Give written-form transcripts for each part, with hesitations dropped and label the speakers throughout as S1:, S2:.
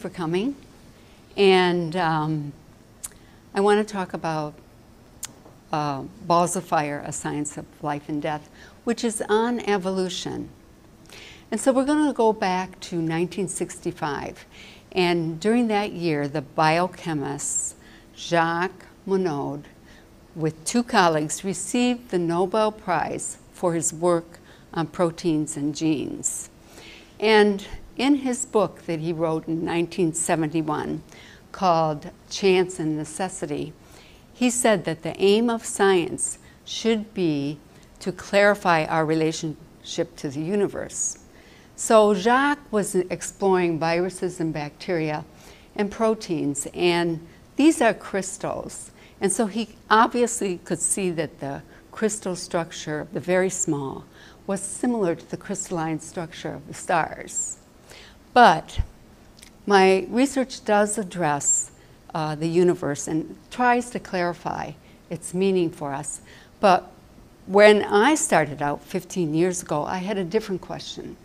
S1: for coming. And I want to talk about Balls of Fire, A Science of Life and Death, which is on evolution. And so we're going to go back to 1965. And during that year, the biochemist Jacques Monod, with two colleagues, received the Nobel Prize for his work on proteins and genes. And in his book that he wrote in 1971 called Chance and Necessity, he said that the aim of science should be to clarify our relationship to the universe. So Jacques was exploring viruses and bacteria and proteins, and these are crystals. And so he obviously could see that the crystal structure, the very small, was similar to the crystalline structure of the stars. But my research does address the universe and tries to clarify its meaning for us. But when I started out 15 years ago, I had a different question.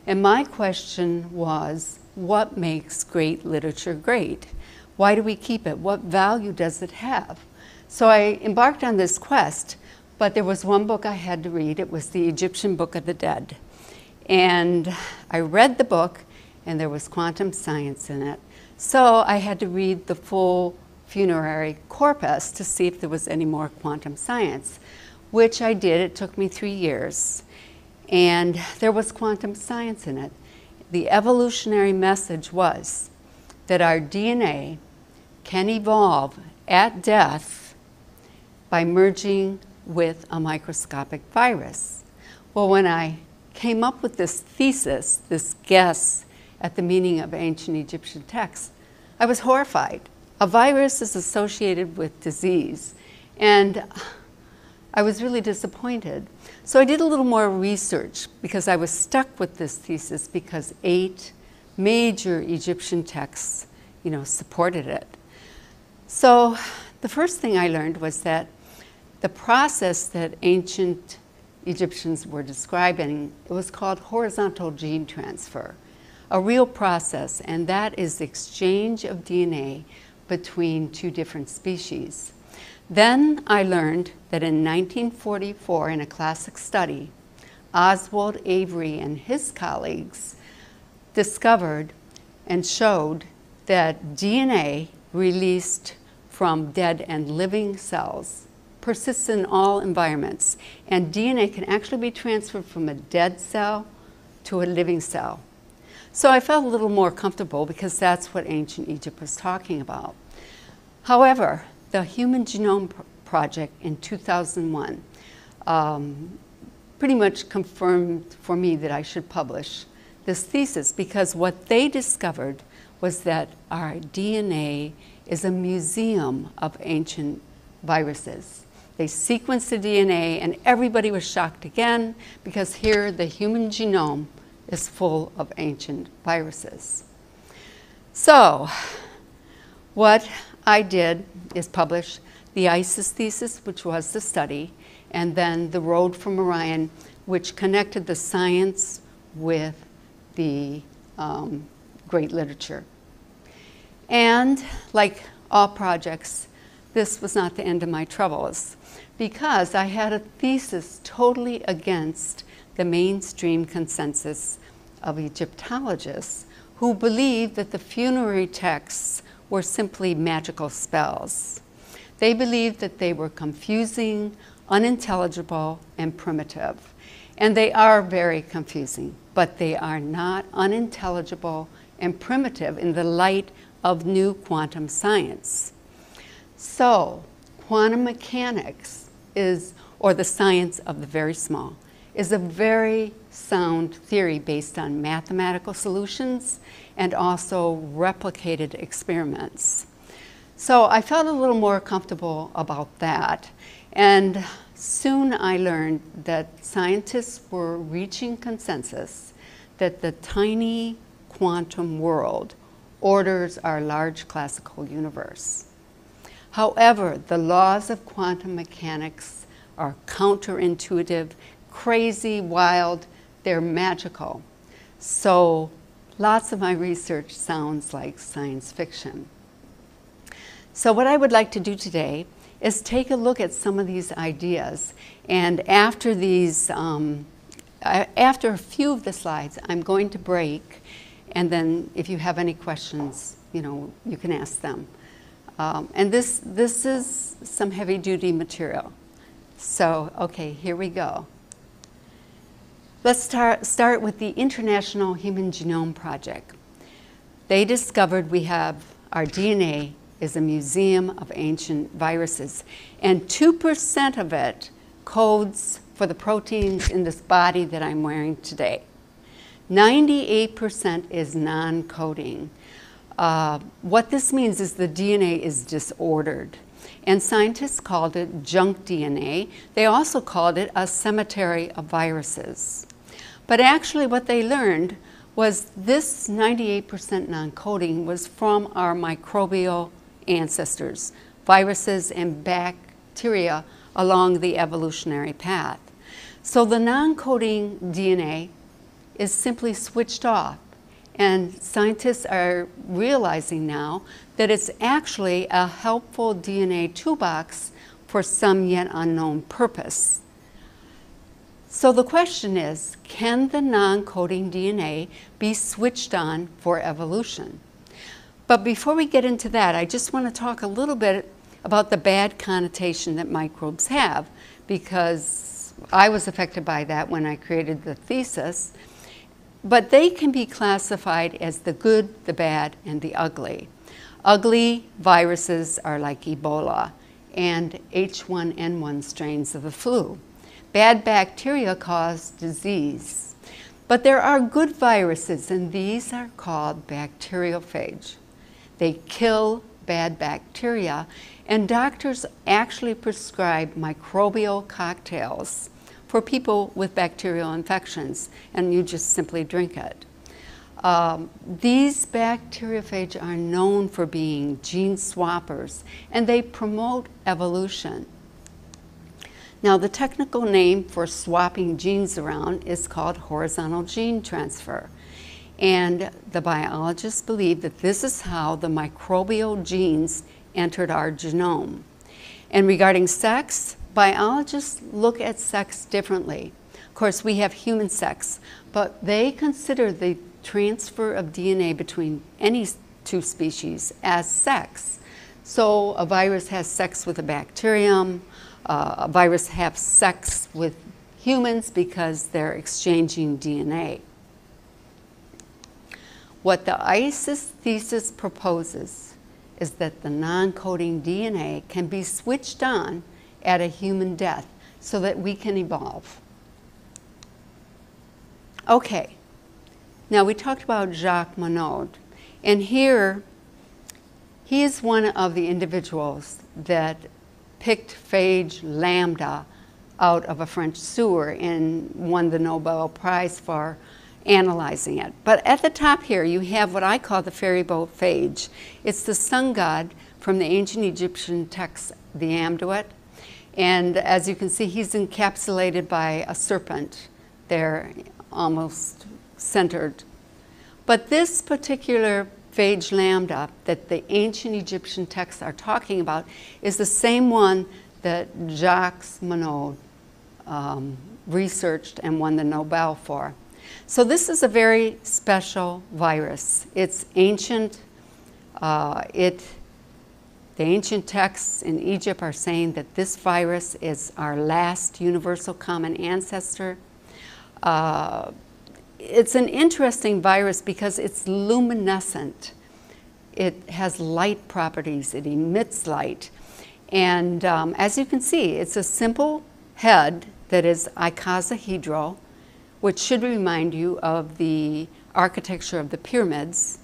S1: And my question was, what makes great literature great? Why do we keep it? What value does it have? So I embarked on this quest, but there was one book I had to read. It was the Egyptian Book of the Dead. And I read the book, and there was quantum science in it. So I had to read the full funerary corpus to see if there was any more quantum science, which I did. It took me 3 years. And there was quantum science in it. The evolutionary message was that our DNA can evolve at death by merging with a microscopic virus. Well, when I came up with this thesis, this guess at the meaning of ancient Egyptian texts, I was horrified. A virus is associated with disease, and I was really disappointed. So I did a little more research because I was stuck with this thesis because 8 major Egyptian texts, supported it. So the first thing I learned was that the process that ancient Egyptians were describing, it was called horizontal gene transfer, a real process, and that is the exchange of DNA between 2 different species. Then I learned that in 1944, in a classic study, Oswald Avery and his colleagues discovered and showed that DNA released from dead and living cells persists in all environments, and DNA can actually be transferred from a dead cell to a living cell. So I felt a little more comfortable because that's what ancient Egypt was talking about. However, the Human Genome Project in 2001 pretty much confirmed for me that I should publish this thesis, because what they discovered was that our DNA is a museum of ancient viruses. They sequenced the DNA, and everybody was shocked again because here the human genome is full of ancient viruses. So what I did is publish the ISIS thesis, which was the study, and then the Road from Orion, which connected the science with the great literature. And like all projects, this was not the end of my troubles, because I had a thesis totally against the mainstream consensus of Egyptologists who believed that the funerary texts were simply magical spells. They believed that they were confusing, unintelligible, and primitive. And they are very confusing, but they are not unintelligible and primitive in the light of new quantum science. So, quantum mechanics is, or the science of the very small, is a very sound theory based on mathematical solutions and also replicated experiments. So I felt a little more comfortable about that. And soon I learned that scientists were reaching consensus that the tiny quantum world orders our large classical universe. However, the laws of quantum mechanics are counterintuitive, crazy, wild, they're magical. So lots of my research sounds like science fiction. So what I would like to do today is take a look at some of these ideas, and after after a few of the slides, I'm going to break, and then if you have any questions, you can ask them. And this is some heavy-duty material. So, okay, here we go. Let's start with the International Human Genome Project. They discovered we have our DNA is a museum of ancient viruses, and 2% of it codes for the proteins in this body that I'm wearing today. 98% is non-coding. What this means is the DNA is disordered, and scientists called it junk DNA. They also called it a cemetery of viruses. But actually what they learned was this 98% non-coding was from our microbial ancestors, viruses and bacteria along the evolutionary path. So the non-coding DNA is simply switched off, and scientists are realizing now that it's actually a helpful DNA toolbox for some yet unknown purpose. So the question is, can the non-coding DNA be switched on for evolution? But before we get into that, I just want to talk a little bit about the bad connotation that microbes have, because I was affected by that when I created the thesis. But they can be classified as the good, the bad, and the ugly. Ugly viruses are like Ebola and H1N1 strains of the flu. Bad bacteria cause disease. But there are good viruses, and these are called bacteriophage. They kill bad bacteria, and doctors actually prescribe microbial cocktails for people with bacterial infections, and you just simply drink it. These bacteriophage are known for being gene swappers, and they promote evolution. Now, the technical name for swapping genes around is called horizontal gene transfer. And the biologists believe that this is how the microbial genes entered our genome. And regarding sex, biologists look at sex differently. Of course, we have human sex, but they consider the transfer of DNA between any two species as sex. So a virus has sex with a bacterium, a virus has sex with humans because they're exchanging DNA. What the ISIS thesis proposes is that the non-coding DNA can be switched on at a human death so that we can evolve. Okay, now we talked about Jacques Monod, and here he is one of the individuals that picked phage lambda out of a French sewer and won the Nobel Prize for analyzing it. But at the top here you have what I call the ferry boat phage. It's the sun god from the ancient Egyptian text, the Amduat. And as you can see, he's encapsulated by a serpent there, almost centered. But this particular phage lambda that the ancient Egyptian texts are talking about is the same one that Jacques Monod researched and won the Nobel for. So this is a very special virus. It's ancient. The ancient texts in Egypt are saying that this virus is our last universal common ancestor. It's an interesting virus because it's luminescent. It has light properties. It emits light. And as you can see, it's a simple head that is icosahedral, which should remind you of the architecture of the pyramids.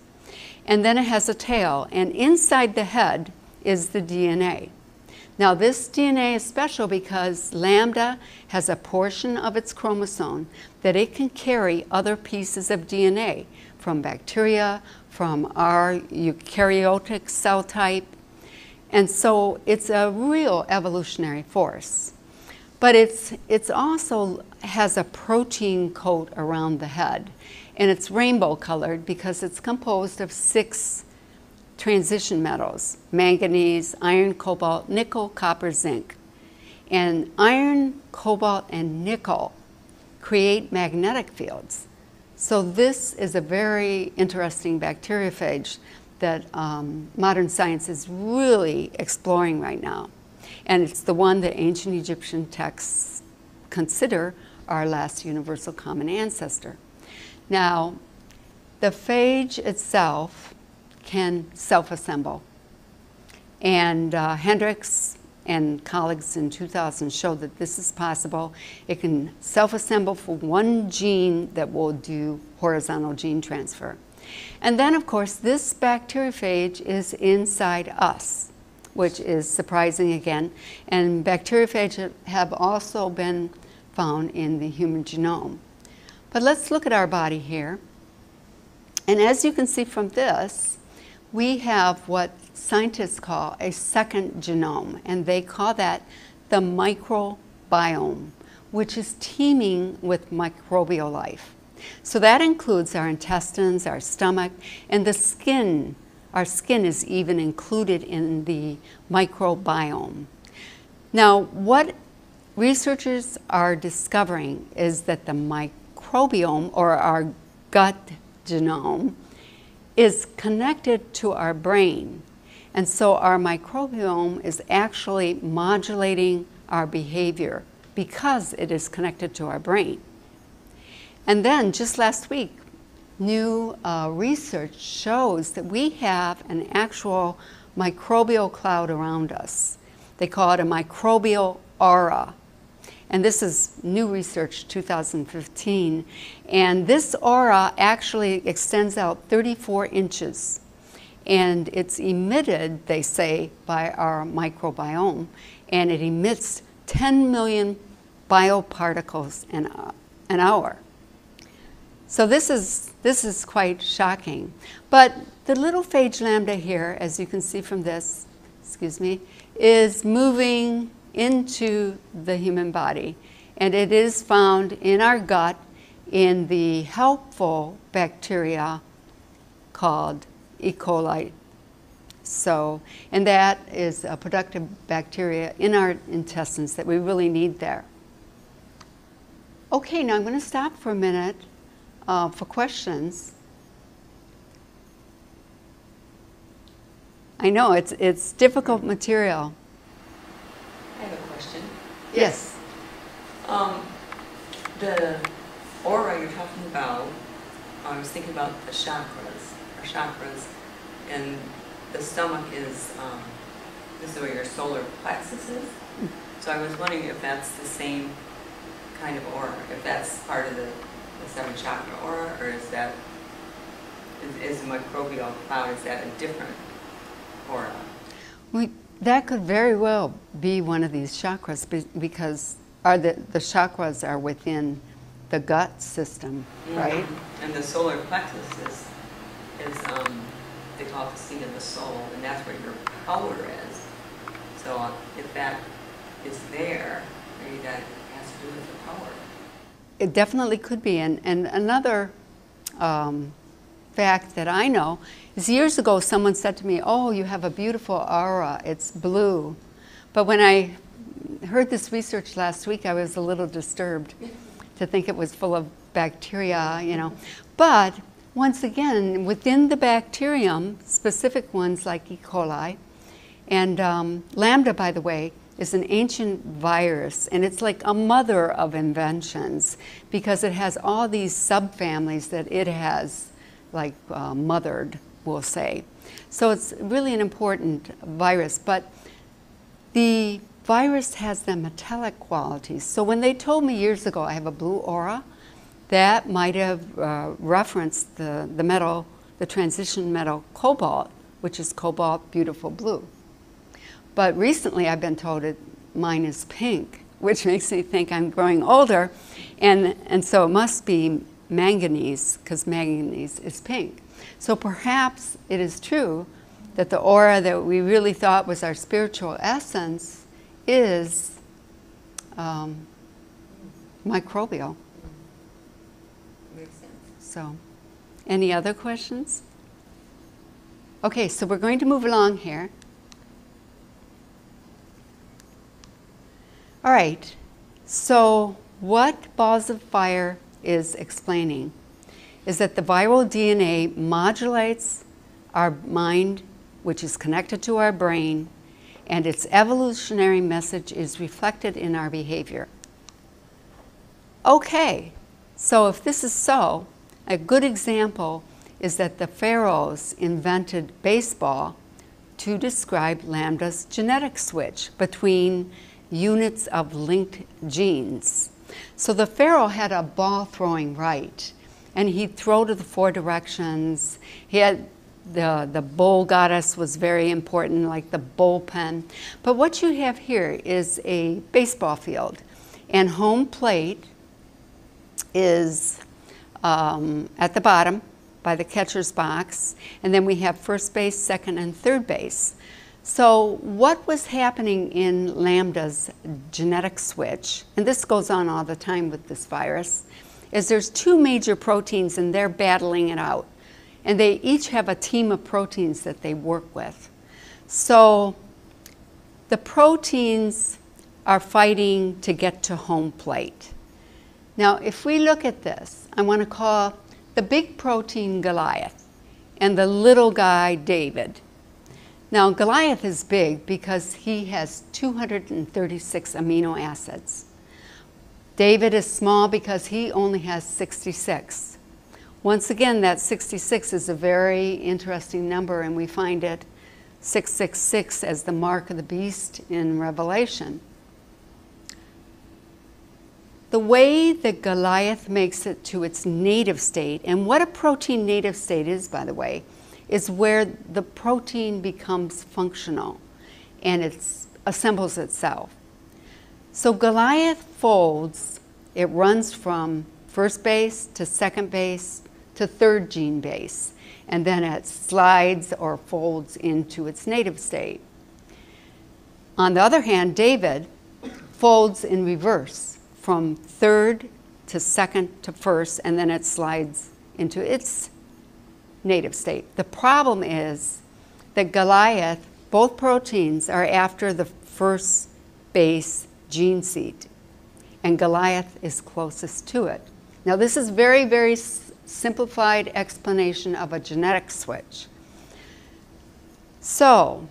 S1: And then it has a tail, and inside the head is the DNA. Now this DNA is special because lambda has a portion of its chromosome that it can carry other pieces of DNA from bacteria, from our eukaryotic cell type. And so it's a real evolutionary force. But it's also has a protein coat around the head. And it's rainbow colored because it's composed of 6 transition metals: manganese, iron, cobalt, nickel, copper, zinc. And iron, cobalt, and nickel create magnetic fields. So this is a very interesting bacteriophage that modern science is really exploring right now. And it's the one that ancient Egyptian texts consider our last universal common ancestor. Now, the phage itself can self-assemble. And Hendricks and colleagues in 2000 showed that this is possible. It can self-assemble for one gene that will do horizontal gene transfer. And then, of course, this bacteriophage is inside us, which is surprising again. And bacteriophages have also been found in the human genome. But let's look at our body here. And as you can see from this, we have what scientists call a second genome, and they call that the microbiome, which is teeming with microbial life. So that includes our intestines, our stomach, and the skin. Our skin is even included in the microbiome. Now, what researchers are discovering is that the microbiome, or our gut genome, is connected to our brain. And so our microbiome is actually modulating our behavior because it is connected to our brain. And then just last week, new research shows that we have an actual microbial cloud around us. They call it a microbial aura. And this is new research, 2015. And this aura actually extends out 34 inches. And it's emitted, they say, by our microbiome. And it emits 10 million bioparticles an hour. So this is quite shocking. But the little phage lambda here, as you can see from this, is moving into the human body. And it is found in our gut in the helpful bacteria called E. coli. So, and that is a productive bacteria in our intestines that we really need there. Okay, now I'm going to stop for a minute for questions. I know it's difficult material.
S2: I have a question.
S1: Yes.
S2: The aura you're talking about, I was thinking about the chakras, and the stomach is, this is where your solar plexus is. So I was wondering if that's the same kind of aura, if that's part of the 7 chakra aura, or is that, is the microbial cloud, is that a different aura?
S1: That could very well be one of these chakras because the chakras are within the gut system, right?
S2: And the solar plexus is they call it the seat of the soul, and that's where your power is. So if that is there, maybe that has to do with the power.
S1: It definitely could be. And another fact that I know is years ago someone said to me, "Oh, you have a beautiful aura, it's blue." But when I heard this research last week, I was a little disturbed to think it was full of bacteria, you know. But once again, within the bacterium, specific ones like E. coli, and lambda, by the way, is an ancient virus, and it's like a mother of inventions because it has all these subfamilies that it has like mothered, we'll say. So it's really an important virus, but the virus has the metallic qualities. So when they told me years ago I have a blue aura, that might have referenced the metal, the transition metal cobalt, which is cobalt beautiful blue. But recently I've been told mine is pink, which makes me think I'm growing older, and so it must be manganese, because manganese is pink. So perhaps it is true that the aura that we really thought was our spiritual essence is microbial.
S2: Makes sense.
S1: So, Any other questions? Okay, so we're going to move along here. All right, so what Balls of Fire is explaining is that the viral DNA modulates our mind, which is connected to our brain, and its evolutionary message is reflected in our behavior. Okay, so if this is so, a good example is that the pharaohs invented baseball to describe Lambda's genetic switch between units of linked genes. So the pharaoh had a ball throwing right, and he'd throw to the four directions. He had the bull goddess was very important, like the bullpen. But what you have here is a baseball field, and home plate is at the bottom by the catcher's box, and then we have first base, second, and third base. So what was happening in Lambda's genetic switch, and this goes on all the time with this virus, is there's two major proteins and they're battling it out. And they each have a team of proteins that they work with. So the proteins are fighting to get to home plate. Now, if we look at this, I want to call the big protein Goliath and the little guy David. Now, Goliath is big because he has 236 amino acids. David is small because he only has 66. Once again, that 66 is a very interesting number, and we find it 666 as the mark of the beast in Revelation. The way that Goliath makes it to its native state, and what a protein native state is, by the way, is where the protein becomes functional and it assembles itself. So Goliath folds, it runs from first base to second base to third gene base, and then it slides or folds into its native state. On the other hand, David folds in reverse from third to second to first, and then it slides into its native state. The problem is that Goliath, both proteins are after the first base gene seat, and Goliath is closest to it. Now, this is very, very simplified explanation of a genetic switch. So,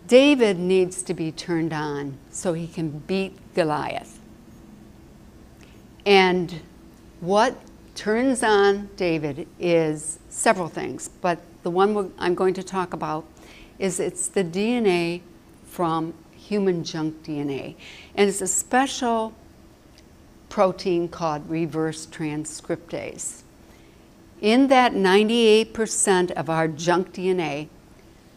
S1: David needs to be turned on so he can beat Goliath. And what turns on David is several things, but the one I'm going to talk about is it's the DNA from human junk DNA. And it's a special protein called reverse transcriptase. In that 98% of our junk DNA,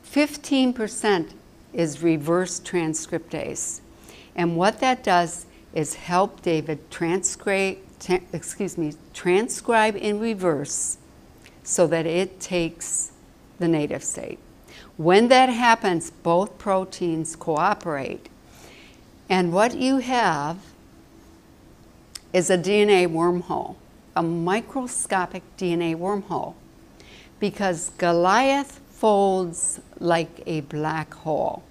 S1: 15% is reverse transcriptase. And what that does is help David transcribe in reverse so that it takes the native state. When that happens, both proteins cooperate. And what you have is a DNA wormhole, a microscopic DNA wormhole, because Goliath folds like a black hole.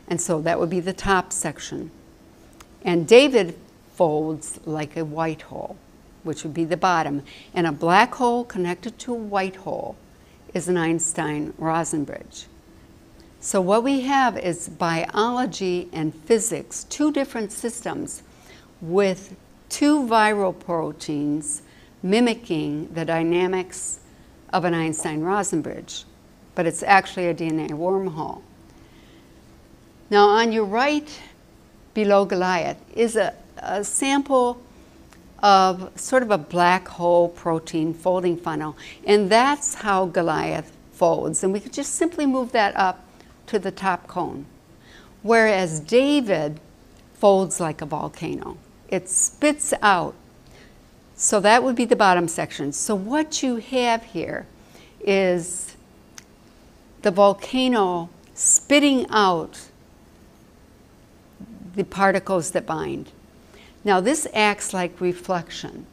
S1: And so that would be the top section. And David folds like a white hole, which would be the bottom. And a black hole connected to a white hole is an Einstein-Rosen bridge. So what we have is biology and physics, two different systems with two viral proteins mimicking the dynamics of an Einstein-Rosen bridge, but it's actually a DNA wormhole. Now on your right, below Goliath, is a sample of sort of a black hole protein folding funnel, and that's how Goliath folds. And we could just simply move that up to the top cone, whereas David folds like a volcano. It spits out. So that would be the bottom section. So what you have here is the volcano spitting out the particles that bind. Now this acts like reflection.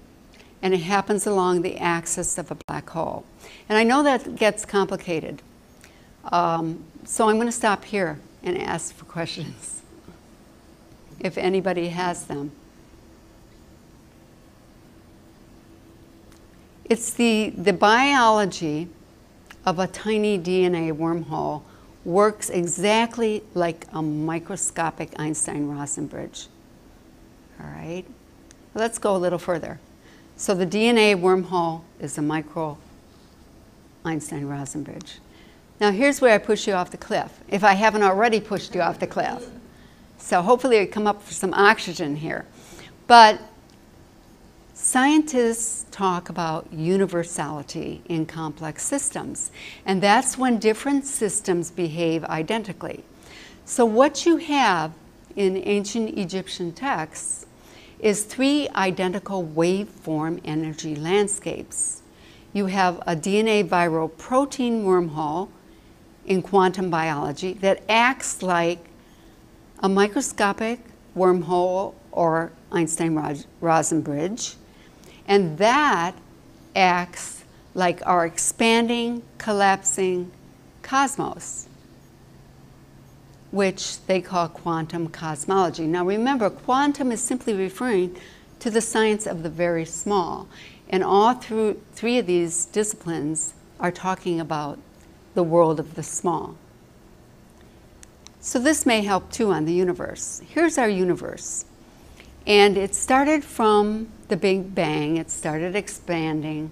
S1: and it happens along the axis of a black hole. And I know that gets complicated, so I'm going to stop here and ask for questions, if anybody has them. It's the biology of a tiny DNA wormhole works exactly like a microscopic Einstein-Rosen bridge. All right, let's go a little further. So the DNA wormhole is a micro Einstein-Rosen bridge. Now here's where I push you off the cliff, if I haven't already pushed you off the cliff. So hopefully I come up for some oxygen here. But scientists talk about universality in complex systems, and that's when different systems behave identically. So what you have in ancient Egyptian texts is 3 identical waveform energy landscapes. You have a DNA viral protein wormhole in quantum biology that acts like a microscopic wormhole or Einstein-Rosen bridge, and that acts like our expanding, collapsing cosmos, which they call quantum cosmology. Now remember, quantum is simply referring to the science of the very small, and all through 3 of these disciplines are talking about the world of the small. So this may help too on the universe. Here's our universe. And it started from the Big Bang. It started expanding.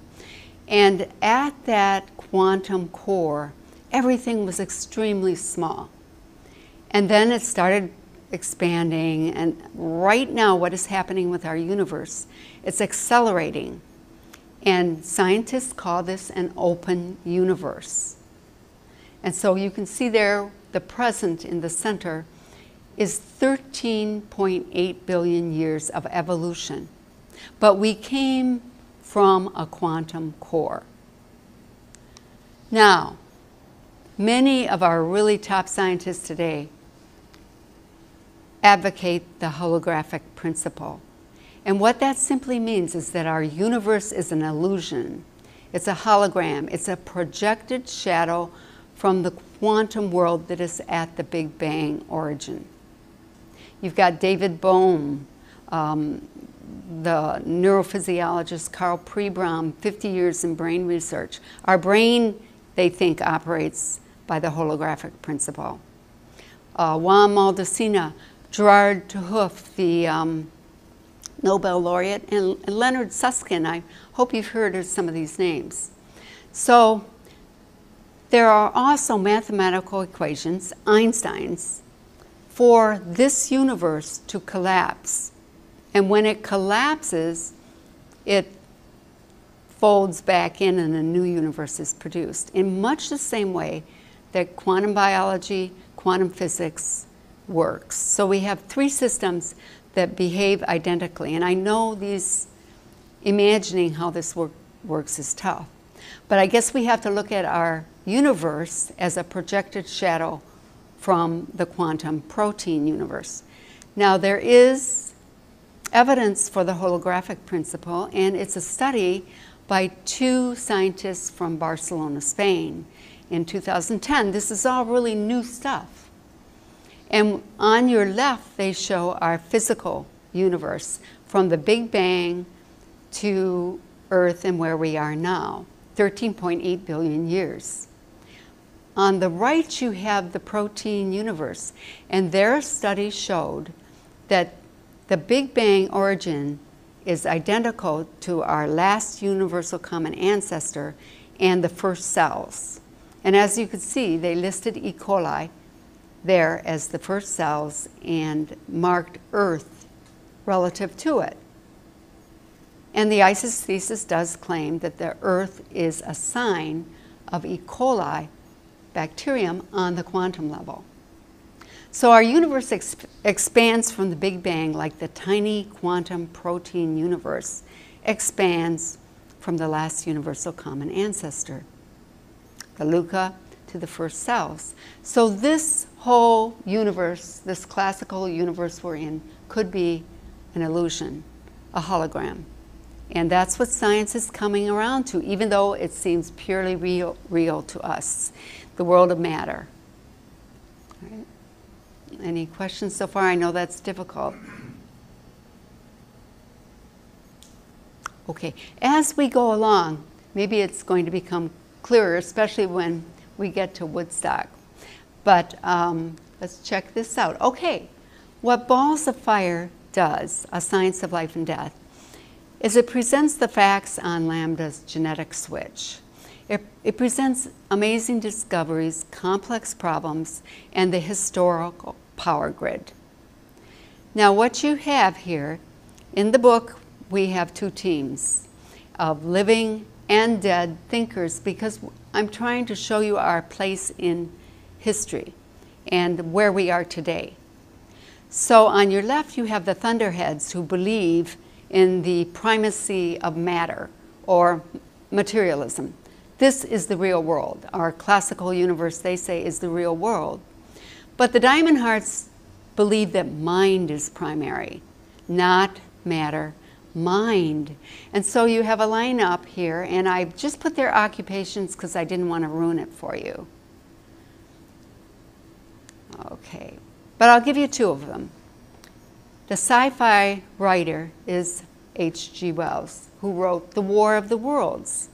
S1: And at that quantum core, everything was extremely small. And then it started expanding. And right now, what is happening with our universe, it's accelerating. And scientists call this an open universe. And so you can see there, the present in the center is 13.8 billion years of evolution. But we came from a quantum core. Now, many of our really top scientists today advocate the holographic principle. And what that simply means is that our universe is an illusion. It's a hologram. It's a projected shadow from the quantum world that is at the Big Bang origin. You've got David Bohm, the neurophysiologist Carl Pribram, 50 years in brain research. Our brain, they think, operates by the holographic principle. Juan Maldacena, Gerard Teheuft, the Nobel laureate, and Leonard Susskind. I hope you've heard of some of these names. So there are also mathematical equations, Einstein's, for this universe to collapse. And when it collapses, it folds back in and a new universe is produced in much the same way that quantum biology, quantum physics works. So we have 3 systems that behave identically. And I know imagining how this works is tough. But I guess we have to look at our universe as a projected shadow from the quantum protein universe. Now there is evidence for the holographic principle, and it's a study by 2 scientists from Barcelona, Spain in 2010. This is all really new stuff. And on your left, they show our physical universe from the Big Bang to Earth and where we are now, 13.8 billion years. On the right, you have the protein universe, and their study showed that the Big Bang origin is identical to our last universal common ancestor and the first cells. And as you can see, they listed E. coli there as the first cells and marked Earth relative to it. And the ISIS thesis does claim that the Earth is a sign of E. coli bacterium on the quantum level. So our universe expands from the Big Bang like the tiny quantum protein universe expands from the last universal common ancestor, the LUCA to the first cells. So this whole universe, this classical universe we're in, could be an illusion, a hologram. And that's what science is coming around to, even though it seems purely real to us, the world of matter. All right. Any questions so far? I know that's difficult. Okay, as we go along, maybe it's going to become clearer, especially when we get to Woodstock. But let's check this out. Okay, what Balls of Fire does, A Science of Life and Death, is it presents the facts on Lambda's genetic switch. It presents amazing discoveries, complex problems, and the historical power grid. Now, what you have here, in the book, we have two teams of living and dead thinkers, because I'm trying to show you our place in history and where we are today. So on your left, you have the Thunderheads, who believe in the primacy of matter, or materialism. This is the real world. Our classical universe, they say, is the real world. But the Diamond Hearts believe that mind is primary, not matter, mind. And so you have a line up here, and I just put their occupations because I didn't want to ruin it for you. Okay, but I'll give you two of them. The sci-fi writer is H.G. Wells, who wrote The War of the Worlds.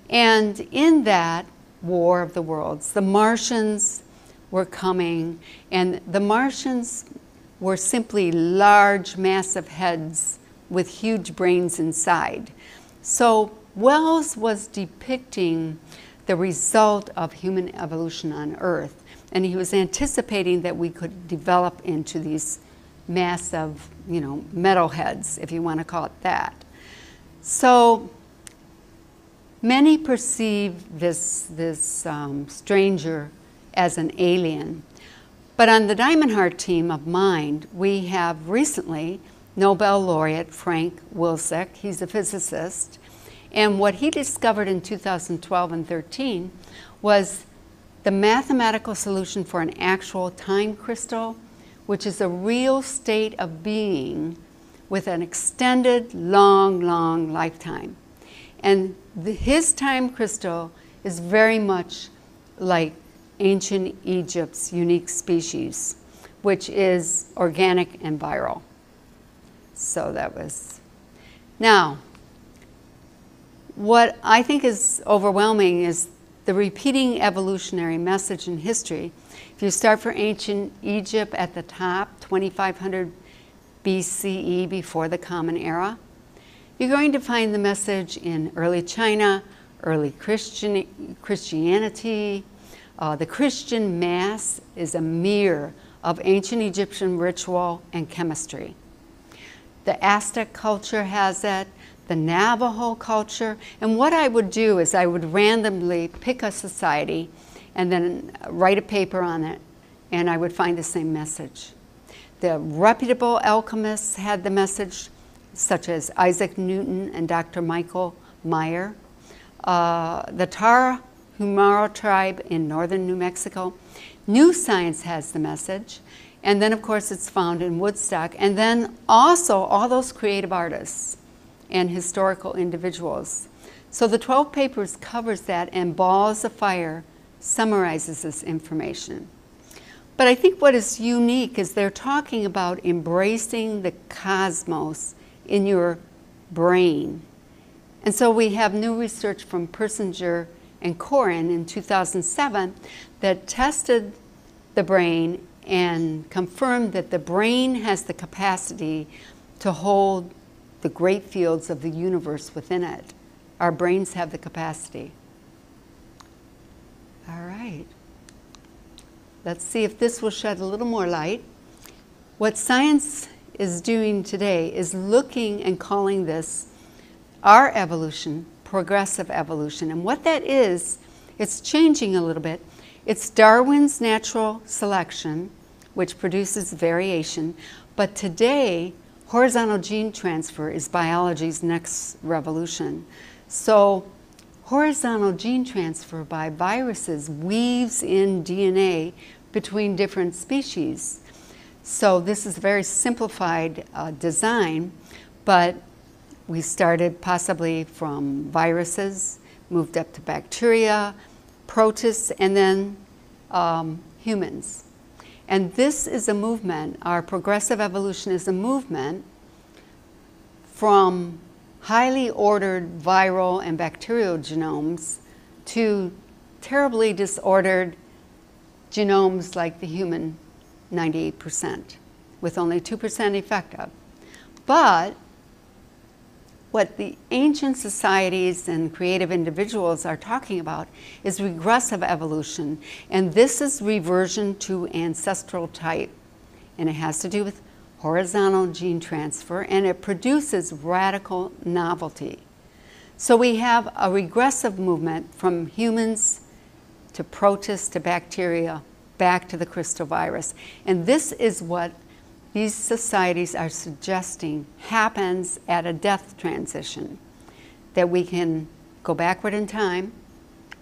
S1: And in that War of the Worlds, the Martians were coming, and the Martians were simply large, massive heads with huge brains inside. So Wells was depicting the result of human evolution on Earth, and he was anticipating that we could develop into these massive, metal heads, if you want to call it that. So many perceive this stranger as an alien. But on the Diamond Heart team of mind, we have recently Nobel laureate Frank Wilczek. He's a physicist. And what he discovered in 2012 and 13 was the mathematical solution for an actual time crystal, which is a real state of being with an extended, long, long lifetime. And his time crystal is very much like ancient Egypt's unique species, which is organic and viral. So that was. Now, what I think is overwhelming is the repeating evolutionary message in history. If you start for ancient Egypt at the top, 2500 BCE, before the Common Era, you're going to find the message in early China, early Christianity. The Christian Mass is a mirror of ancient Egyptian ritual and chemistry. The Aztec culture has it, the Navajo culture, and what I would do is I would randomly pick a society and then write a paper on it, and I would find the same message. The reputable alchemists had the message, such as Isaac Newton and Dr. Michael Meyer. The Tarahumara tribe in northern New Mexico. New Science has the message. And then, of course, it's found in Woodstock. And then also all those creative artists and historical individuals. So the 12 papers covers that, and Balls of Fire summarizes this information. But I think what is unique is they're talking about embracing the cosmos in your brain. And so we have new research from Persinger and Corin in 2007 that tested the brain and confirmed that the brain has the capacity to hold the great fields of the universe within it. Our brains have the capacity. All right. Let's see if this will shed a little more light. What science is doing today is looking and calling this our evolution, progressive evolution. And what that is, it's changing a little bit. It's Darwin's natural selection, which produces variation. But today, horizontal gene transfer is biology's next revolution. So horizontal gene transfer by viruses weaves in DNA between different species. So this is a very simplified design, but We started possibly from viruses, moved up to bacteria, protists, and then humans. And this is a movement, our progressive evolution is a movement from highly ordered viral and bacterial genomes to terribly disordered genomes like the human 98%, with only 2% effective. But what the ancient societies and creative individuals are talking about is regressive evolution, and this is reversion to ancestral type, and it has to do with horizontal gene transfer, and it produces radical novelty. So we have a regressive movement from humans to protists to bacteria, back to the crystal virus, and this is what these societies are suggesting happens at a death transition, that we can go backward in time,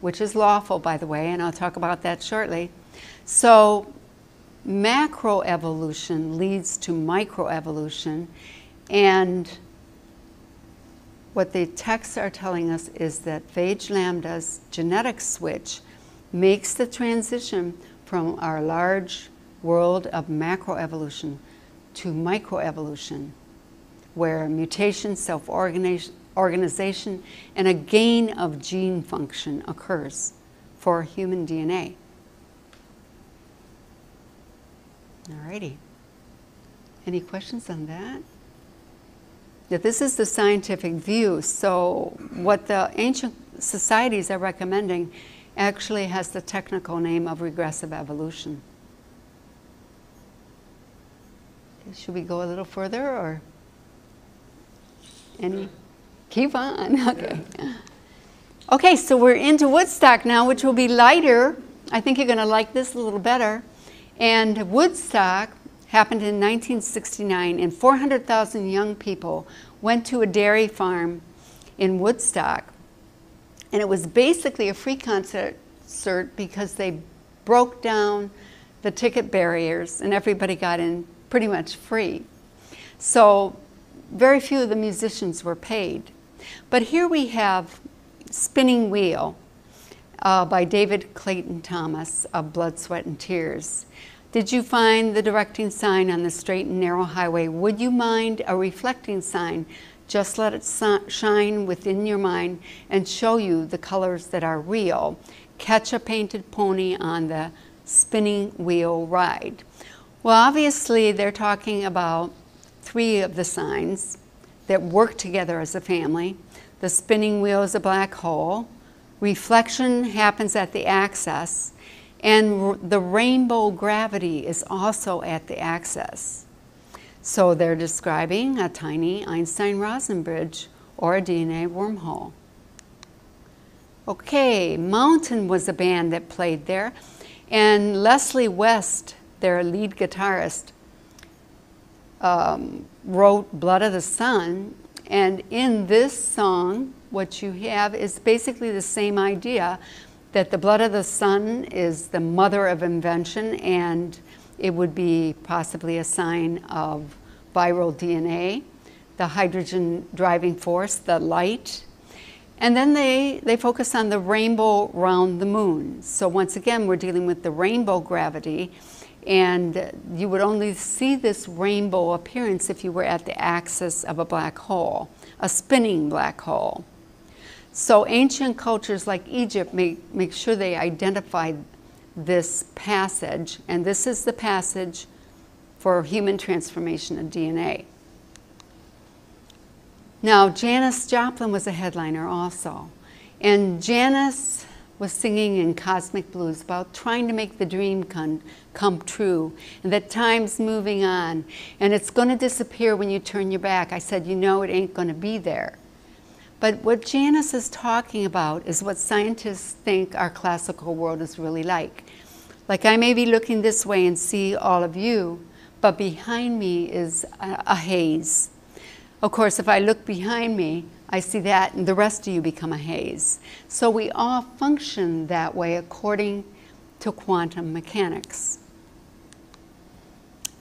S1: which is lawful, by the way, and I'll talk about that shortly. So macroevolution leads to microevolution, and what the texts are telling us is that phage lambda's genetic switch makes the transition from our large world of macroevolution to microevolution, where mutation, self-organization, and a gain of gene function occurs for human DNA. Alrighty. Any questions on that? Yeah, this is the scientific view. So what the ancient societies are recommending actually has the technical name of regressive evolution. Should we go a little further, or any? Keep on. Okay. Okay, so we're into Woodstock now, which will be lighter. I think you're going to like this a little better. And Woodstock happened in 1969, and 400,000 young people went to a dairy farm in Woodstock. And it was basically a free concert because they broke down the ticket barriers, and everybody got in pretty much free. So very few of the musicians were paid. But here we have Spinning Wheel by David Clayton Thomas of Blood, Sweat, and Tears. Did you find the directing sign on the straight and narrow highway? Would you mind a reflecting sign? Just let it shine within your mind and show you the colors that are real. Catch a painted pony on the spinning wheel ride. Well, obviously, they're talking about three of the signs that work together as a family. The spinning wheel is a black hole. Reflection happens at the axis. And the rainbow gravity is also at the axis. So they're describing a tiny Einstein-Rosen bridge or a DNA wormhole. Okay, Mountain was a band that played there. And Leslie West, their lead guitarist, wrote Blood of the Sun, and in this song what you have is basically the same idea, that the blood of the sun is the mother of invention, and it would be possibly a sign of viral DNA, the hydrogen driving force, the light. And then they focus on the rainbow round the moon. So once again, we're dealing with the rainbow gravity, and you would only see this rainbow appearance if you were at the axis of a black hole, a spinning black hole. So ancient cultures like Egypt make sure they identify this passage, and this is the passage for human transformation of DNA. Now, Janis Joplin was a headliner also, and Janis was singing in Cosmic Blues about trying to make the dream come true, and that time's moving on, and it's going to disappear when you turn your back. I said, you know, it ain't going to be there. But what Janis is talking about is what scientists think our classical world is really like. Like, I may be looking this way and see all of you, but behind me is a haze. Of course, if I look behind me, I see that, and the rest of you become a haze. So we all function that way according to quantum mechanics.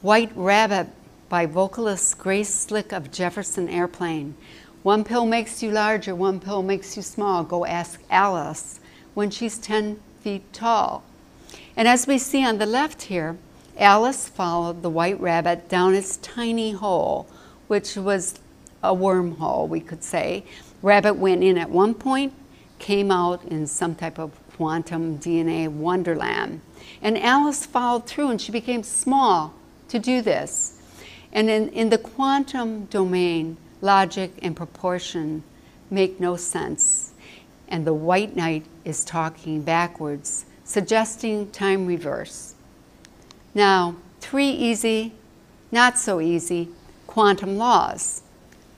S1: White Rabbit by vocalist Grace Slick of Jefferson Airplane One pill makes you larger, one pill makes you small. Go ask Alice when she's 10 feet tall. And as we see on the left here, Alice followed the white rabbit down its tiny hole, which was a wormhole, we could say. Rabbit went in at one point, came out in some type of quantum DNA wonderland. And Alice followed through, and she became small to do this. And in the quantum domain, logic and proportion make no sense. And the white knight is talking backwards, suggesting time reverse. Now, 3 easy, not so easy, quantum laws.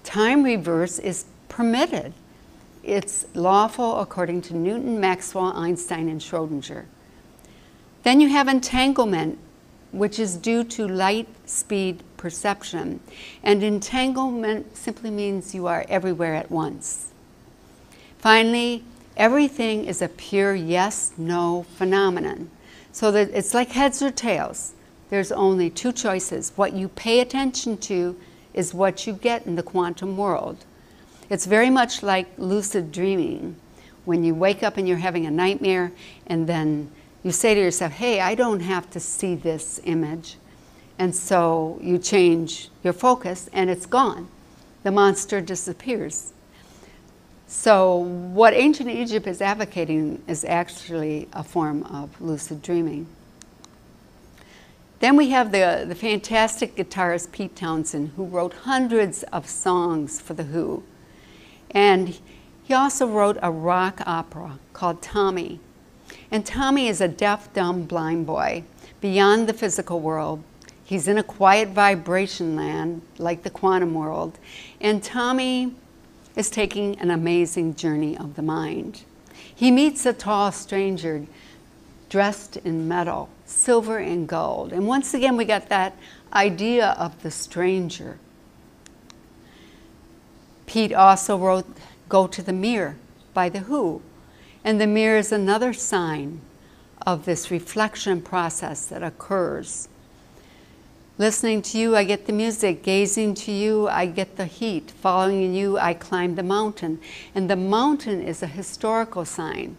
S1: Time reverse is permitted. It's lawful according to Newton, Maxwell, Einstein, and Schrodinger. Then you have entanglement, which is due to light speed perception. And entanglement simply means you are everywhere at once. Finally, everything is a pure yes-no phenomenon. So that it's like heads or tails. There's only 2 choices. What you pay attention to is what you get in the quantum world. It's very much like lucid dreaming. When you wake up and you're having a nightmare, and then you say to yourself, hey, I don't have to see this image. And so you change your focus and it's gone. The monster disappears. So what ancient Egypt is advocating is actually a form of lucid dreaming. Then we have the fantastic guitarist Pete Townsend, who wrote hundreds of songs for The Who. And he also wrote a rock opera called Tommy. And Tommy is a deaf, dumb, blind boy beyond the physical world. He's in a quiet vibration land like the quantum world. And Tommy is taking an amazing journey of the mind. He meets a tall stranger dressed in metal, silver and gold. And once again, we got that idea of the stranger. Pete also wrote Go to the Mirror by The Who. And the mirror is another sign of this reflection process that occurs. Listening to you, I get the music. Gazing to you, I get the heat. Following you, I climb the mountain. And the mountain is a historical sign.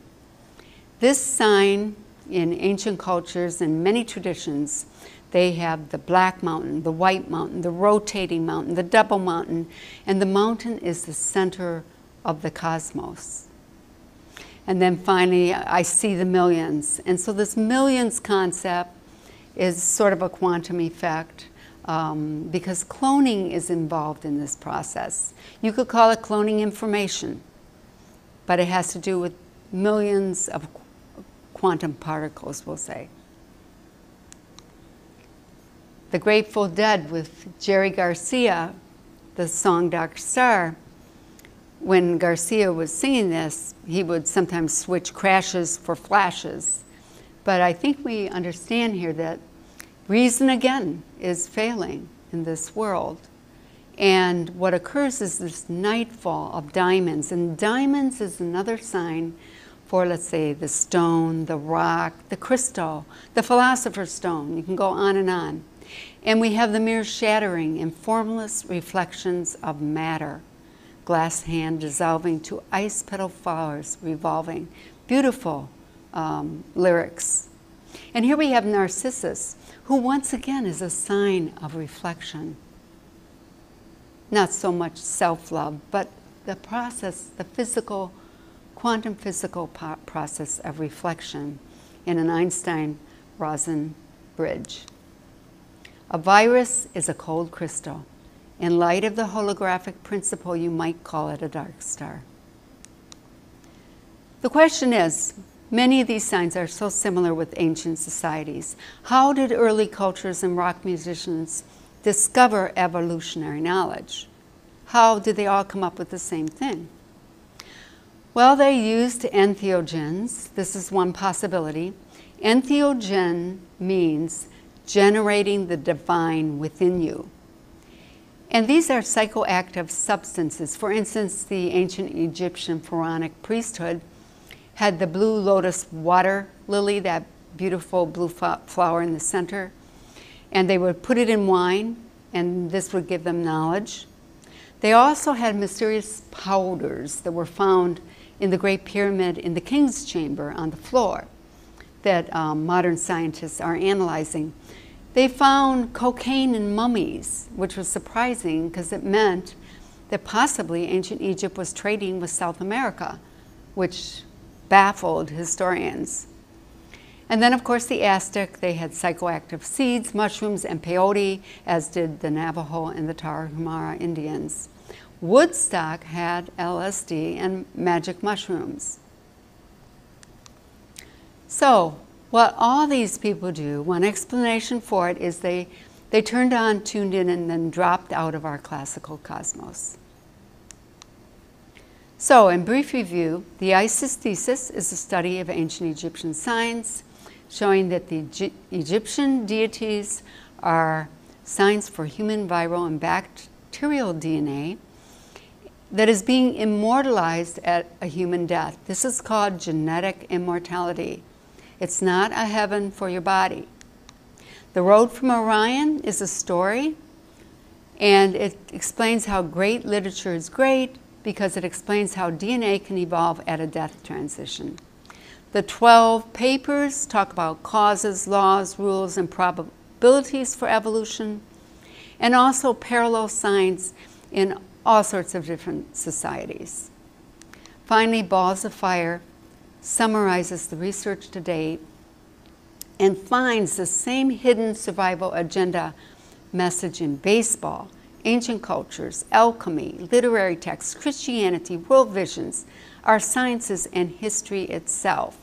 S1: This sign, in ancient cultures and many traditions, they have the black mountain, the white mountain, the rotating mountain, the double mountain, and the mountain is the center of the cosmos. And then finally, I see the millions. And so this millions concept is sort of a quantum effect because cloning is involved in this process. You could call it cloning information, but it has to do with millions of quantum particles, we'll say. The Grateful Dead with Jerry Garcia, the song Dark Star, when Garcia was singing this, he would sometimes switch crashes for flashes. But I think we understand here that reason again is failing in this world. And what occurs is this nightfall of diamonds. And diamonds is another sign for, let's say, the stone, the rock, the crystal, the philosopher's stone. You can go on and on. And we have the mirror shattering in formless reflections of matter. Glass hand dissolving to ice petal flowers revolving. Beautiful lyrics. And here we have Narcissus, who once again is a sign of reflection. Not so much self-love, but the process, the physical, quantum physical process of reflection in an Einstein-Rosen bridge. A virus is a cold crystal. In light of the holographic principle, you might call it a dark star. The question is, many of these signs are so similar with ancient societies. How did early cultures and rock musicians discover evolutionary knowledge? How did they all come up with the same thing? Well, they used entheogens. This is one possibility. Entheogen means generating the divine within you. And these are psychoactive substances. For instance, the ancient Egyptian pharaonic priesthood had the blue lotus water lily, that beautiful blue flower in the center, and they would put it in wine, and this would give them knowledge. They also had mysterious powders that were found in the Great Pyramid in the King's Chamber on the floor that modern scientists are analyzing. They found cocaine in mummies, which was surprising because it meant that possibly ancient Egypt was trading with South America, which baffled historians. And then, of course, the Aztec, they had psychoactive seeds, mushrooms, and peyote, as did the Navajo and the Tarahumara Indians. Woodstock had LSD and magic mushrooms. So, what all these people do, one explanation for it is they turned on, tuned in, and then dropped out of our classical cosmos. So, in brief review, the ISIS thesis is a study of ancient Egyptian science, showing that the Egyptian deities are signs for human viral and bacterial DNA that is being immortalized at a human death. This is called genetic immortality. It's not a heaven for your body. The Road from Orion is a story, and it explains how great literature is great because it explains how DNA can evolve at a death transition. The 12 papers talk about causes, laws, rules, and probabilities for evolution, and also parallel science in all sorts of different societies. Finally, Balls of Fire summarizes the research to date and finds the same hidden survival agenda message in baseball, ancient cultures, alchemy, literary texts, Christianity, world visions, our sciences, and history itself.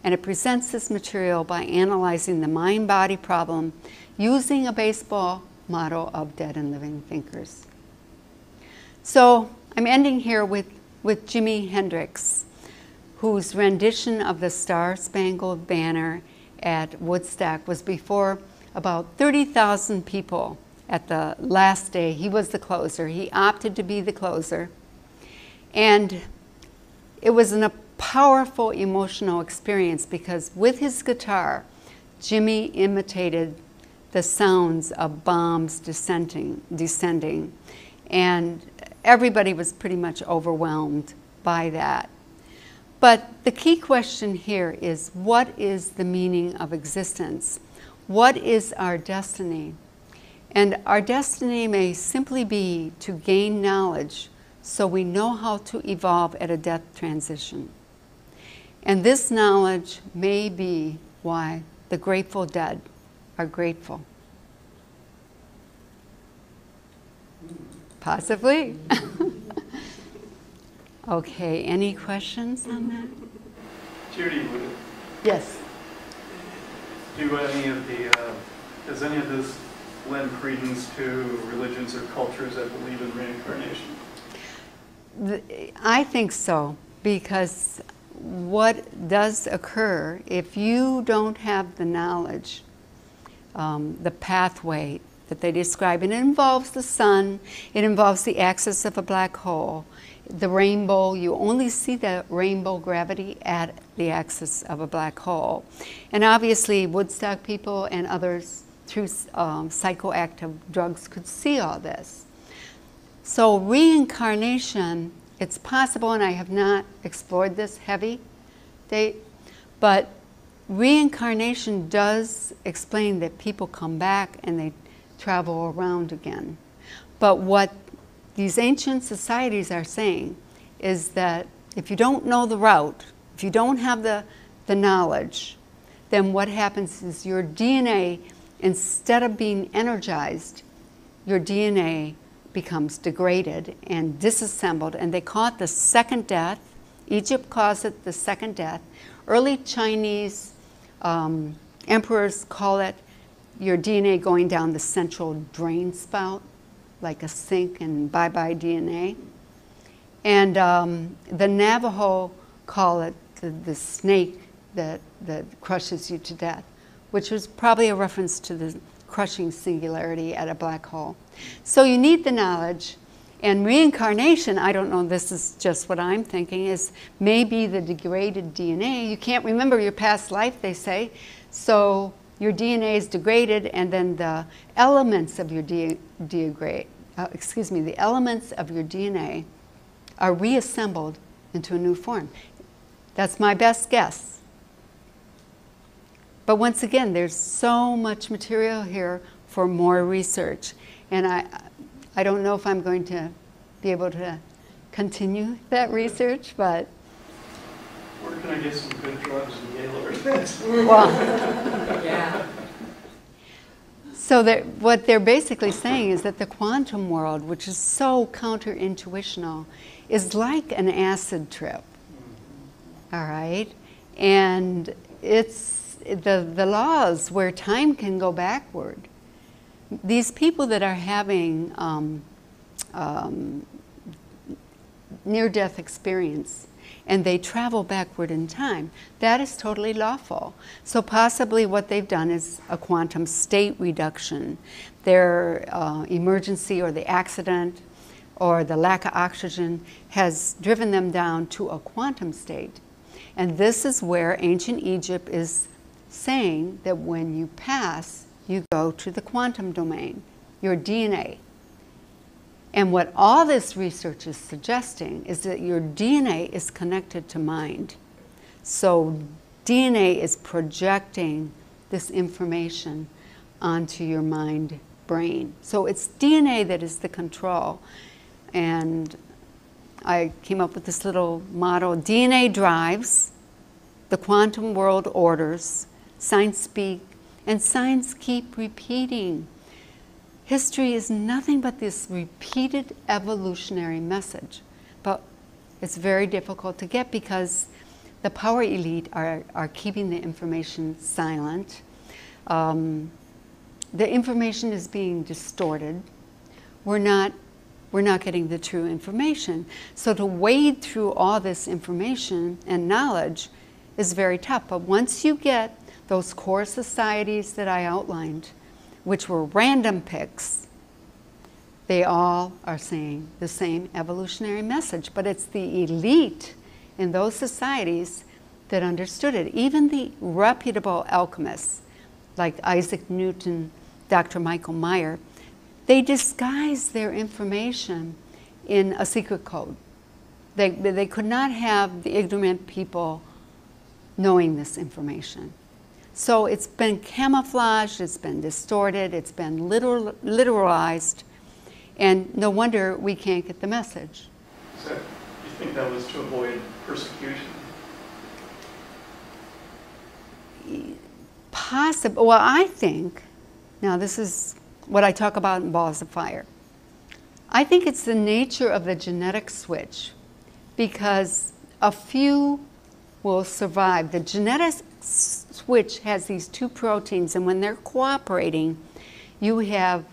S1: And it presents this material by analyzing the mind-body problem using a baseball model of dead and living thinkers. So I'm ending here with Jimi Hendrix, whose rendition of the Star-Spangled Banner at Woodstock was before about 30,000 people at the last day. He was the closer. He opted to be the closer. And it was a powerful emotional experience because with his guitar, Jimmy imitated the sounds of bombs descending, and everybody was pretty much overwhelmed by that. But the key question here is, what is the meaning of existence? What is our destiny? And our destiny may simply be to gain knowledge so we know how to evolve at a death transition. And this knowledge may be why the Grateful Dead are grateful. Possibly. Okay, any questions on that?
S3: Judy,
S1: Yes.
S3: does any of this lend credence to religions or cultures that believe in reincarnation?
S1: I think so, because what does occur if you don't have the knowledge, the pathway that they describe, and it involves the sun, it involves the axis of a black hole, the rainbow, you only see the rainbow gravity at the axis of a black hole. And obviously Woodstock people and others through psychoactive drugs could see all this. So reincarnation, it's possible, and I have not explored this heavy, but reincarnation does explain that people come back and they travel around again. But what these ancient societies are saying is that if you don't know the route, if you don't have the knowledge, then what happens is your DNA, instead of being energized, your DNA becomes degraded and disassembled, and they call it the second death. Egypt calls it the second death. Early Chinese emperors call it your DNA going down the central drain spout, like a sink, and bye-bye DNA. And the Navajo call it the snake that crushes you to death, which was probably a reference to the crushing singularity at a black hole. So you need the knowledge, and reincarnation, I don't know, this is just what I'm thinking, is maybe the degraded DNA. You can't remember your past life, they say, so your DNA is degraded, and then the elements of your the elements of your DNA are reassembled into a new form. That's my best guess. But once again, there's so much material here for more research. And I don't know if I'm going to be able to continue that research, but...
S3: Where can I get some good drugs in Gaylord?
S1: Well,
S2: Yeah.
S1: so what they're basically saying is that the quantum world, which is so counter-intuitional, is like an acid trip, all right? And it's the laws where time can go backward. These people that are having near-death experience, and they travel backward in time, that is totally lawful. So possibly what they've done is a quantum state reduction. Their emergency or the accident or the lack of oxygen has driven them down to a quantum state. And this is where ancient Egypt is saying that when you pass, you go to the quantum domain, your DNA. And what all this research is suggesting is that your DNA is connected to mind. So DNA is projecting this information onto your mind brain. So it's DNA that is the control. And I came up with this little motto: DNA drives, the quantum world orders, signs speak, and signs keep repeating. History is nothing but this repeated evolutionary message. But it's very difficult to get because the power elite are keeping the information silent. The information is being distorted. We're not getting the true information. So to wade through all this information and knowledge is very tough. But once you get those core societies that I outlined, which were random picks, they all are saying the same evolutionary message. But it's the elite in those societies that understood it. Even the reputable alchemists, like Isaac Newton, Dr. Michael Meyer, they disguise their information in a secret code. They could not have the ignorant people knowing this information. So it's been camouflaged, it's been distorted, it's been literalized, and no wonder we can't get the message.
S3: So you think that was to avoid persecution?
S1: Possible. Well, I think, now this is what I talk about in Balls of Fire. I think it's the nature of the genetic switch, because a few will survive. The genetic switch has these two proteins, and when they're cooperating, you have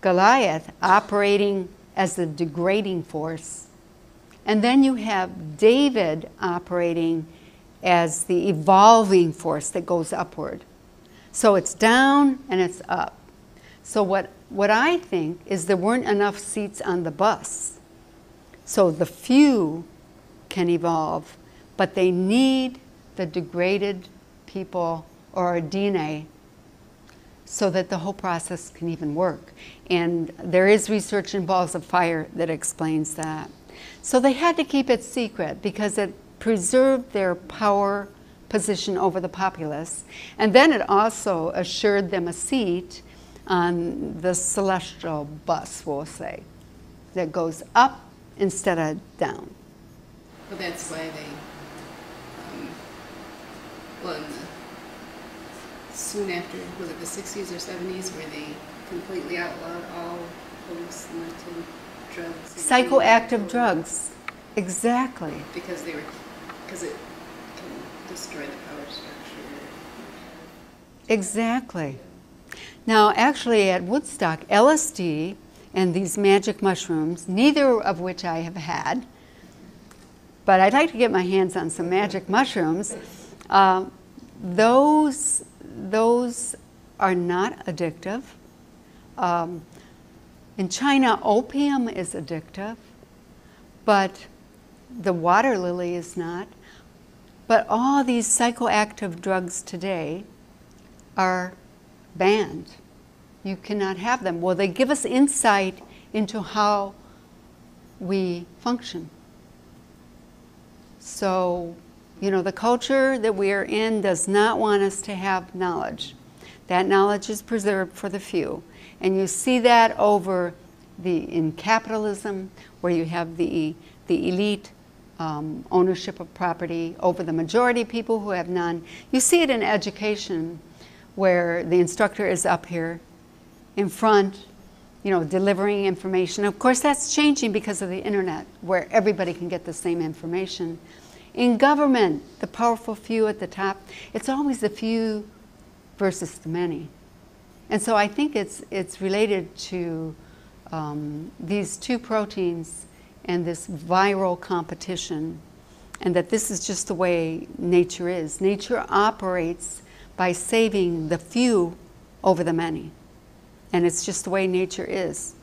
S1: Goliath operating as the degrading force, and then you have David operating as the evolving force that goes upward. So it's down and it's up. So what I think is there weren't enough seats on the bus. So the few can evolve, but they need the degraded people or DNA so that the whole process can even work. And there is research in Balls of Fire that explains that. So they had to keep it secret because it preserved their power position over the populace. And then it also assured them a seat on the celestial bus, we'll say, that goes up instead of down.
S4: Well, that's why they, soon after, was it the 60s or 70s, where they completely outlawed all hallucinogen drugs?
S1: Psychoactive drugs, exactly.
S4: Because it can destroy the power structure.
S1: Exactly. Now, actually at Woodstock, LSD and these magic mushrooms, neither of which I have had, but I'd like to get my hands on some magic mushrooms. Those are not addictive. In China, opium is addictive, but the water lily is not. But all these psychoactive drugs today are banned. You cannot have them. Well, they give us insight into how we function. So, you know, the culture that we are in does not want us to have knowledge. That knowledge is preserved for the few. And you see that over in capitalism, where you have the elite ownership of property over the majority of people who have none. You see it in education, where the instructor is up here in front, you know, delivering information. Of course, that's changing because of the internet, where everybody can get the same information. In government, the powerful few at the top, it's always the few versus the many. And so I think it's related to these two proteins and this viral competition, and that this is just the way nature is. Nature operates by saving the few over the many. And it's just the way nature is.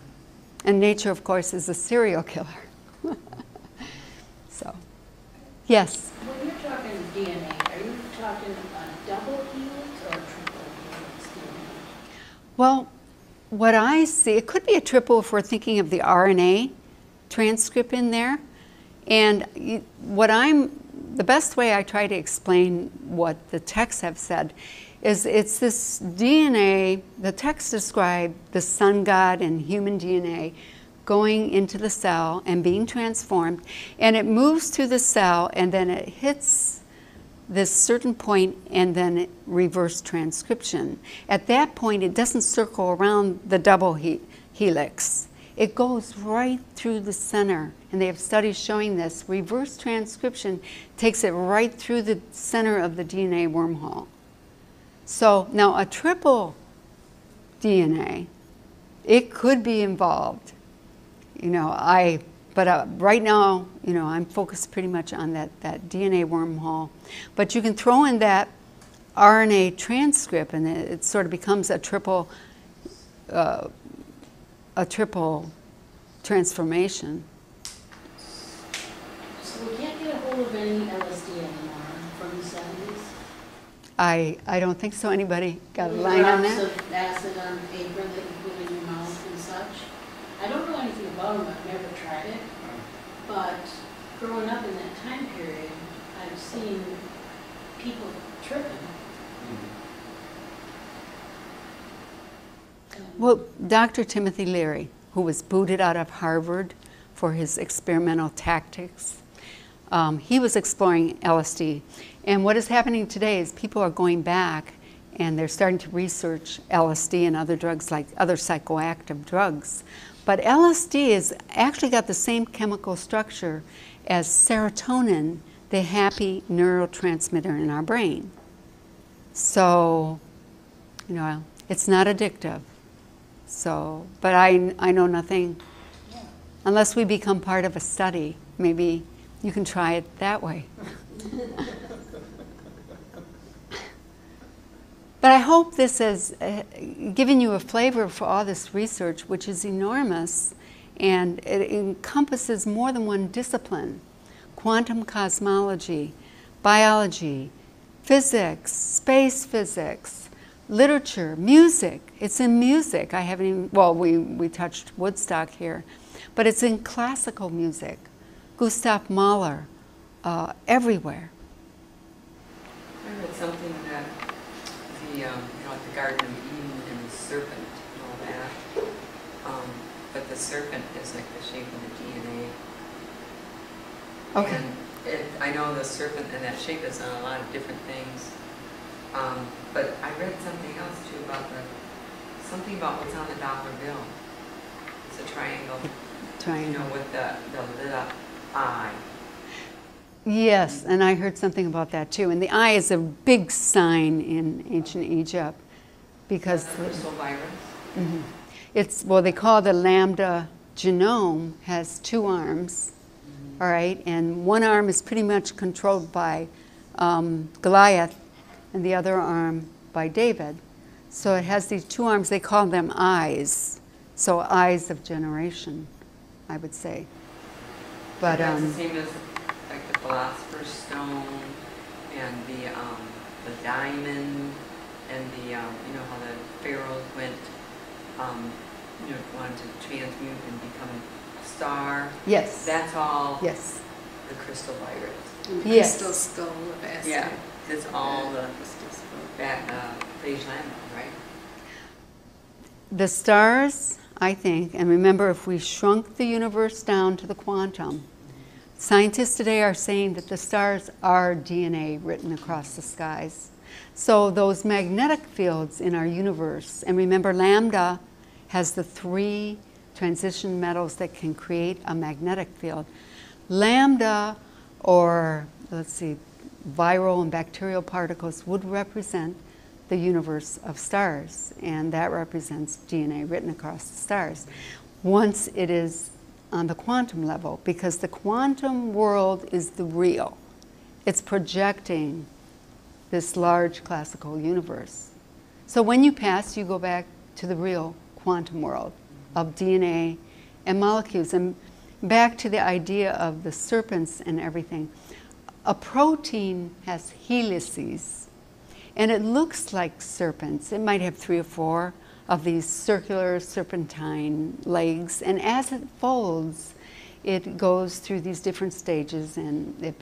S1: And nature, of course, is a serial killer. So, yes?
S5: When you're talking DNA, are you talking a double helix or a triple helix DNA?
S1: Well, what I see, it could be a triple if we're thinking of the RNA transcript in there. And the best way I try to explain what the texts have said is it's this DNA, the text described the sun god and human DNA going into the cell and being transformed, and it moves through the cell and then it hits this certain point and then it reverse transcription. At that point, it doesn't circle around the double helix. It goes right through the center, and they have studies showing this. Reverse transcription takes it right through the center of the DNA wormhole. So now a triple DNA, it could be involved. You know, but right now, you know, I'm focused pretty much on that DNA wormhole. But you can throw in that RNA transcript, and it sort of becomes a triple transformation.
S5: So we can't get a hold of any LSD anymore from the 70s?
S1: I don't think so. Anybody got a line on that?
S5: Drops of acid on paper that you put in your mouth and such. I don't know anything about them. I've never tried it. But growing up in that time period, I've seen people tripping.
S1: Well, Dr. Timothy Leary, who was booted out of Harvard for his experimental tactics, he was exploring LSD. And what is happening today is people are going back and they're starting to research LSD and other drugs, like other psychoactive drugs. But LSD has actually got the same chemical structure as serotonin, the happy neurotransmitter in our brain. So, you know, it's not addictive. So, but I know nothing. Unless we become part of a study, maybe you can try it that way. But I hope this has given you a flavor for all this research, which is enormous, and it encompasses more than one discipline: quantum cosmology, biology, physics, space physics, literature, music. It's in music. I haven't even, well, we touched Woodstock here, but it's in classical music, Gustav Mahler, everywhere.
S2: I read something that you know, like the Garden of Eden and the serpent and all that. But the serpent is like the shape of the DNA.
S1: Okay.
S2: And I know the serpent and that shape is on a lot of different things. But I read something else too about something about what's on the dollar bill. It's a triangle. You know, with the lit up eye.
S1: Yes, and I heard something about that too. And the eye is a big sign in ancient Egypt because
S2: the crystal virus.
S1: Mm-hmm. It's, well, they call the lambda genome has 2 arms, all right, and one arm is pretty much controlled by Goliath, and the other arm by David. So it has these 2 arms. They call them eyes. So eyes of generation, I would say. But
S2: that's the same as like the Philosopher's Stone and the diamond and the you know how the pharaohs went wanted to transmute and become a star.
S1: Yes.
S2: That's all
S1: Yes.
S2: the crystal virus.
S4: And the
S1: Yes.
S4: crystal skull of acid.
S2: Yeah, that's all the
S4: Crystal skull.
S2: phage lamina, right?
S1: The stars, I think, and remember, if we shrunk the universe down to the quantum, scientists today are saying that the stars are DNA written across the skies. So those magnetic fields in our universe, and remember, lambda has the 3 transition metals that can create a magnetic field. Lambda, or let's see, viral and bacterial particles would represent the universe of stars, and that represents DNA written across the stars. Once it is on the quantum level, because the quantum world is the real. It's projecting this large classical universe. So when you pass, you go back to the real quantum world of DNA and molecules, and back to the idea of the serpents and everything. A protein has helices, and it looks like serpents. It might have 3 or 4 of these circular serpentine legs, and as it folds, it goes through these different stages, and it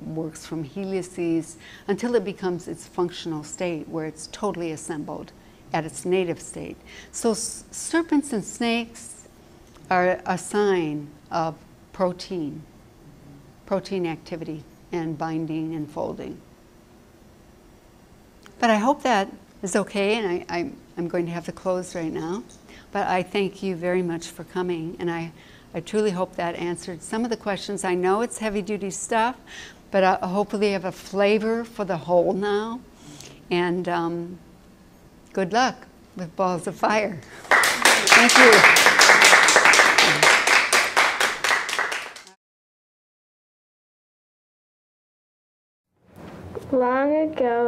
S1: works from helices until it becomes its functional state, where it's totally assembled at its native state. So serpents and snakes are a sign of protein activity and binding and folding. But I hope that is okay, and I'm going to have to close right now. But I thank you very much for coming, and I truly hope that answered some of the questions. I know it's heavy-duty stuff, but hopefully you have a flavor for the whole now. And good luck with Balls of Fire. Thank you.
S6: Long ago,